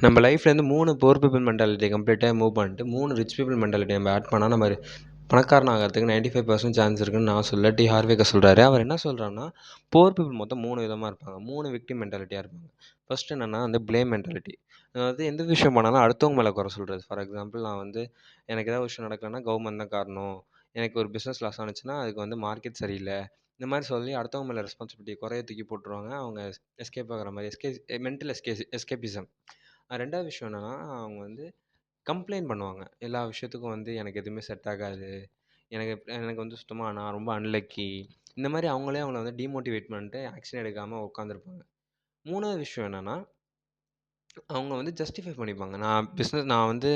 நம்ம லைஃப்லேருந்து 3 poor people மென்டாலிட்டிய கம்ப்ளீட்டாக move பண்ணிட்டு 3 ரிச் பீப்பிள் மென்டாலிட்டி நம்ம ஆட் பண்ணால் நம்ம பணக்காரன் ஆகிறதுக்கு 95% சான்ஸ் இருக்குன்னு நான் சொல்ல டி ஹார்வேக்கர் சொல்கிறாரு. அவர் என்ன சொல்கிறாருன்னா, புவர் பீப்பிள் மொத்தம் 3 விதமாக இருப்பாங்க. 3 விக்டிம் மென்டாலிட்டியாக இருப்பாங்க. ஃபர்ஸ்ட் என்னன்னா வந்து ப்ளேம் மென்டாலிட்டி. அதாவது எந்த விஷயம் பண்ணாலும் அடுத்தவங்க மேலே குறை சொல்கிறது. ஃபார் எக்ஸாம்பிள் நான் வந்து எனக்கு ஏதாவது விஷயம் நடக்கலன்னா கவர்மெண்ட் தான் காரணம். எனக்கு ஒரு பிஸ்னஸ் லாஸ் ஆனுச்சுன்னா அதுக்கு வந்து மார்க்கெட் சரியில்லை. இந்த மாதிரி சொல்லி அடுத்தவங்க மேலே ரெஸ்பான்சிபிலிட்டி குறைய தூக்கி போட்டுருவாங்க. அவங்க எஸ்கேப் ஆகிற மாதிரி மென்டல் எஸ்கேபிசம். 2வது விஷயம் என்னன்னா, அவங்க வந்து கம்ப்ளைண்ட் பண்ணுவாங்க. எல்லா விஷயத்துக்கும் வந்து எனக்கு எதுவுமே செட் ஆகாது. எனக்கு எனக்கு வந்து சுத்தமா நான் ரொம்ப அன்லக்கி. இந்த மாரி அவங்கள வந்து டிமோட்டிவேட் பண்ணிட்டு ஆக்ஷன் எடுக்காம உட்காந்துருப்பாங்க. 3வது விஷயம் என்னன்னா, அவங்க வந்து ஜஸ்டிஃபை பண்ணிப்பாங்க. நான் வந்து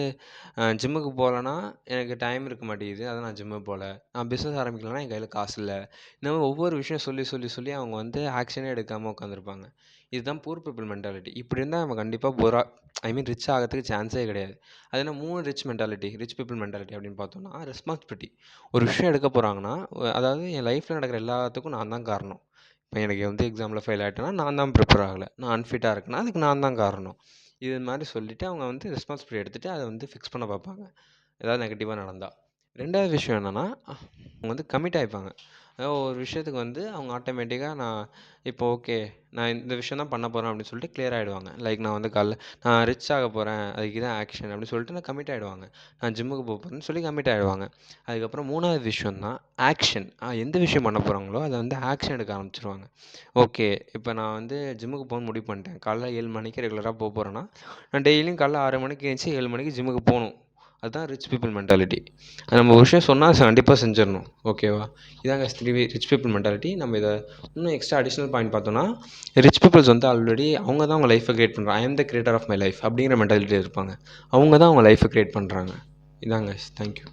ஜிம்முக்கு போகலன்னா, எனக்கு டைம் இருக்க மாட்டேங்குது. அதான் நான் ஜிம்முக்கு போல. நான் பிஸ்னஸ் ஆரம்பிக்கலன்னா, என் கையில காசு இல்ல. இந்த மாரி ஒவ்வொரு விஷயம் சொல்லி அவங்க வந்து ஆக்ஷனே எடுக்காம உட்காந்துருப்பாங்க. இதுதான் புவர் பீப்பிள் மென்டாலிட்டி. இப்படி இருந்தா நம்ம கண்டிப்பா ரிச் ஆகறதுக்கு சான்ஸே கிடையாது. அது என்ன 3 ரிச் பீப்பிள் மென்டாலிட்டி அப்படின்னு பார்த்தோம்னா, ரெஸ்பான்சிபிலிட்டி. ஒரு விஷயம் எடுக்க போறாங்கன்னா, அதாவது என் லைஃப்ல நடக்கிற எல்லாத்துக்கும் நான் தான் காரணம். இப்ப எனக்கு வந்து எக்ஸாம்ல ஃபெயில் ஆயிட்டேன்னா, நான் தான் ப்ரிப்பேர் ஆகல. நான் அன்ஃபிட்டா இருக்கேன்னா, அதுக்கு நான் தான் காரணம். இது மாரி சொல்லிட்டு அவங்க வந்து ரெஸ்பான்சிபிலிட்டி எடுத்துட்டு அத வந்து ஃபிக்ஸ் பண்ண பார்ப்பாங்க. ஏதாவது நெகட்டிவா நடந்தா. 2வது விஷயம் என்னன்னா, அவங்க வந்து கமிட் ஆயிப்பாங்க. அதாவது ஒரு விஷயத்துக்கு வந்து அவங்க ஆட்டோமேட்டிக்கா இப்போ ஓகே. நான் இந்த விஷயம் தான் பண்ண போறேன் அப்படின்னு சொல்லிட்டு கிளியர் ஆயிடுவாங்க. லைக் நான் வந்து காலைல நான் ரிச் ஆக போறேன். அதுக்கு இதான் ஆக்ஷன் அப்படின்னு சொல்லிட்டு நான் கமிட் ஆயிடுவாங்க. நான் ஜிம்முக்கு போறேன்னு சொல்லி கமிட் ஆயிடுவாங்க. அதுக்கப்புறம் 3வது விஷயம் தான் ஆக்ஷன். எந்த விஷயம் பண்ண போறாங்களோ அத வந்து ஆக்ஷன் எடுக்க ஆரம்பிச்சுருவாங்க. ஓகே. இப்ப நான் வந்து ஜிம்முக்கு போகணும்னு முடிவு பண்ணிட்டேன். காலைல 7 மணிக்கு ரெகுலரா போறேன்னா, நான் டெய்லியும் காலைல 6 மணிக்கு எந்திச்சு 7 மணிக்கு ஜிம்முக்கு போணும். அதுதான் ரிச் பீப்பிள் மென்டாலிட்டி. நம்ம ஒரு விஷயம் சொன்னா கண்டிப்பா செஞ்சிரணும். ஓகேவா? இதாங்க 3 ரிச் பீப்பிள் மென்டாலிட்டி. நம்ம இத இன்னும் எக்ஸ்ட்ரா அடிஷனல் பாயிண்ட் பார்த்தோம்னா, ரிச் பீப்பிள்ஸ் வந்து ஆல்ரெடி அவங்க தான் அவங்க லைஃப்ப கிரியேட் பண்றாங்க. I am the creator of my life அப்படிங்கிற மென்டாலிட்டில இருப்பாங்க. அவங்க தான் அவங்க லைஃப்ப கிரியேட் பண்றாங்க. இதாங்க. Thank you.